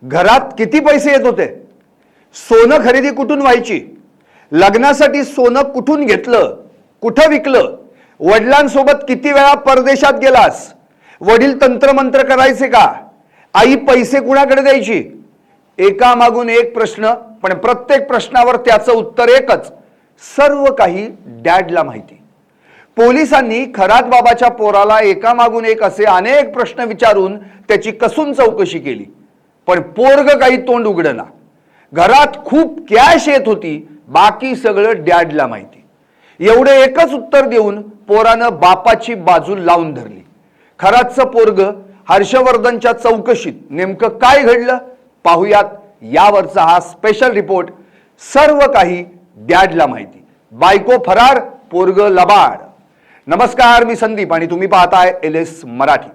घरात किती पैसे येत होते, सोनं खरेदी कुठून व्हायची, लग्नासाठी सोनं कुठून घेतलं, कुठं विकलं, वडिलांसोबत किती वेळा परदेशात गेलास, वडील तंत्रमंत्र करायचे का, आई पैसे कुणाकडे द्यायची, एकामागून एक प्रश्न, पण प्रत्येक प्रश्नावर त्याचं उत्तर एकच, सर्व काही डॅडला माहिती। पोलिसांनी खरात बाबाच्या पोराला एकामागून एक असे अनेक प्रश्न विचारून त्याची कसून चौकशी केली, पण पोरग काही तोंड उघडना। घरात खूप कॅश येत होती, बाकी सगळं डॅडला माहिती। एवढे एकच उत्तर देऊन पोरानं बापाची बाजू लावून धरली। खरातचं पोरग हर्षवर्धनच्या चौकशीत नेमकं काय घडलं पाहूयात यावरचा हा स्पेशल रिपोर्ट। सर्व काही डॅडला माहिती, बायको फरार, पोरग लबाड। नमस्कार, मी संदीप आणि तुम्ही पाहताय LS मराठी।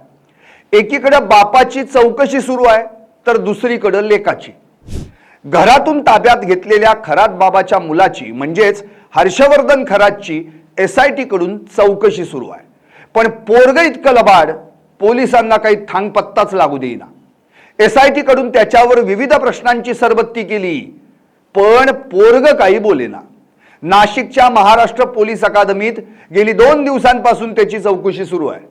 एकीकडे बापाची चौकशी सुरू आहे तर दुसरीकडे लेकाची। घरातून ताब्यात घेतलेल्या खरात बाबाच्या मुलाची म्हणजेच हर्षवर्धन खरातची SIT कडून चौकशी सुरू आहे, पण पोरग इतकं लबाड पोलिसांना काही थांग पत्ताच लागू देईना। SIT कडून त्याच्यावर विविध प्रश्नांची सरबत्ती केली, पण पोरग काही बोलेना। नाशिकच्या महाराष्ट्र पोलीस अकादमीत गेली 2 दिवसांपासून त्याची चौकशी सुरू आहे।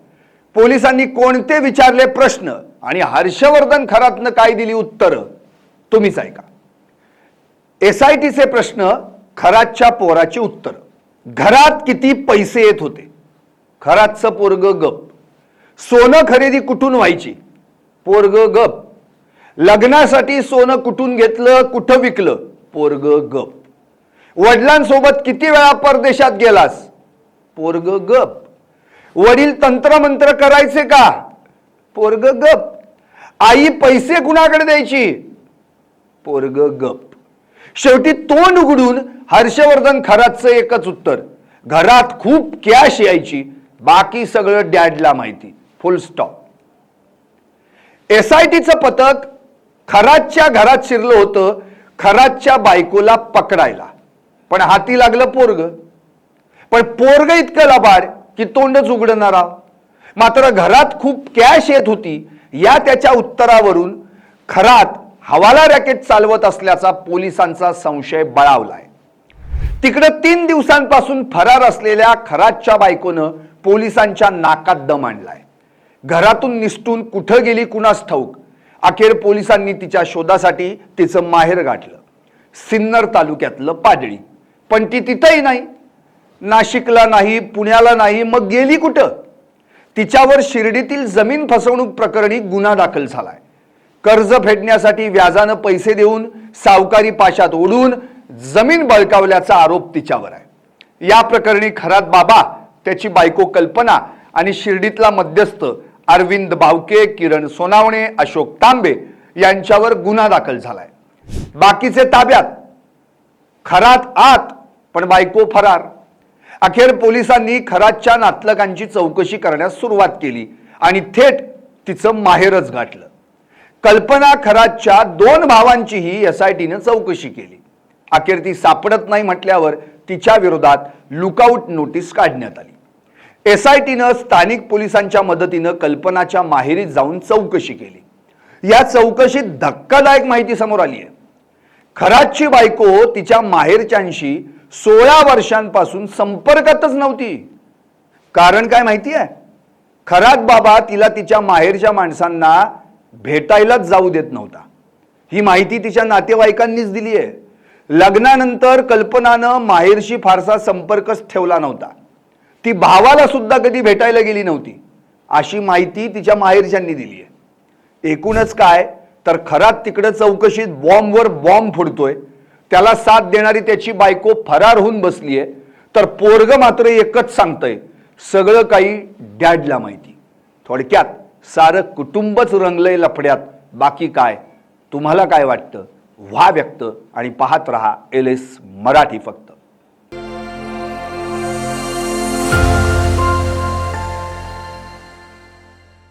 पोलिसांनी कोणते विचारले प्रश्न आणि हर्षवर्धन खरातनं काय दिली उत्तर तुम्हीच ऐका। SIT चे प्रश्न, खरातच्या पोराची उत्तर। घरात किती पैसे येत होते, खरातचं पोरग गप। सोनं खरेदी कुठून व्हायची, पोरग गप। लग्नासाठी सोनं कुठून घेतलं, कुठं विकलं, पोरग गप। वडिलांसोबत किती वेळा परदेशात गेलास, पोरग गप। वडील तंत्रमंत्र करायचे का, पोरग गप। आई पैसे कुणाकडे द्यायची, पोरग गप। शेवटी तोंड उघडून हर्षवर्धन खरातचं एकच उत्तर, घरात खूप कॅश यायची, बाकी सगळं डॅडला माहिती, फुल स्टॉप। SITचं पथक खरातच्या घरात शिरलं होतं खरातच्या बायकोला पकडायला, पण हाती लागलं पोरग। पण पोरग इतकं लबाड की तोंडच उघडणार। मात्र घरात खूप कॅश येत होती या त्याच्या उत्तरावरून खरात हवाला रॅकेट चालवत असल्याचा पोलिसांचा संशय बळावलाय। तिकडे 3 दिवसांपासून फरार असलेल्या खरातच्या बायकोनं पोलिसांच्या नाकात दम आणलाय। घरातून निसटून कुठं गेली कुणास ठाऊक। अखेर पोलिसांनी तिच्या शोधासाठी तिचं माहेर गाठलं, सिन्नर तालुक्यातलं पाडळी। पण ती तिथंही नाही, नाशिकला नाही, पुण्याला नाही, मग गेली कुठं? तिच्यावर शिर्डीतील जमीन फसवणूक प्रकरणी गुन्हा दाखल झालाय। कर्ज फेडण्यासाठी व्याजानं पैसे देऊन सावकारी पाशात ओढून जमीन बळकावल्याचा आरोप तिच्यावर आहे। या प्रकरणी खरात बाबा, त्याची बायको कल्पना आणि शिर्डीतला मध्यस्थ अरविंद बावके, किरण सोनावणे, अशोक तांबे यांच्यावर गुन्हा दाखल झालाय। बाकीचे ताब्यात, खरात आत पण बायको फरार। अखेर पोलिसांनी खरातच्या नातलगांची चौकशी करण्यास सुरुवात केली आणि थेट तिचं माहेरच गाठलं। कल्पना खरातच्या 2 भावांचीही SITनं चौकशी केली। अखेर ती सापडत नाही म्हटल्यावर तिच्या विरोधात लुकआउट नोटीस काढण्यात आली। SITनं स्थानिक पोलिसांच्या मदतीनं कल्पनाच्या माहेरी जाऊन चौकशी केली। या चौकशीत धक्कादायक माहिती समोर आली आहे। खरातची बायको तिच्या माहेरच्यांशी 16 वर्षांपासून संपर्कातच नव्हती। कारण काय माहिती आहे? खरात बाबा तिला तिच्या माहेरच्या माणसांना भेटायलाच जाऊ देत नव्हता। ही माहिती तिच्या नातेवाईकांनीच दिली आहे। लग्नानंतर कल्पनानं माहेरशी फारसा संपर्कच ठेवला नव्हता। ती भावाला सुद्धा कधी भेटायला गेली नव्हती, अशी माहिती तिच्या माहेरच्यांनी दिली आहे। एकूणच काय तर खरात तिकडे चौकशीत बॉम्बवर बॉम्ब फोडतोय, त्याला साथ देणारी त्याची बायको फरार होऊन बसलीये, तर पोरग मात्र एकच सांगतंय, सगळं काही डॅडला माहिती। थोडक्यात सारं कुटुंबच रंगलंय लफड्यात, बाकी काय? तुम्हाला काय वाटतं? व्हा व्यक्त आणि पाहत रहा LS मराठी फक्त।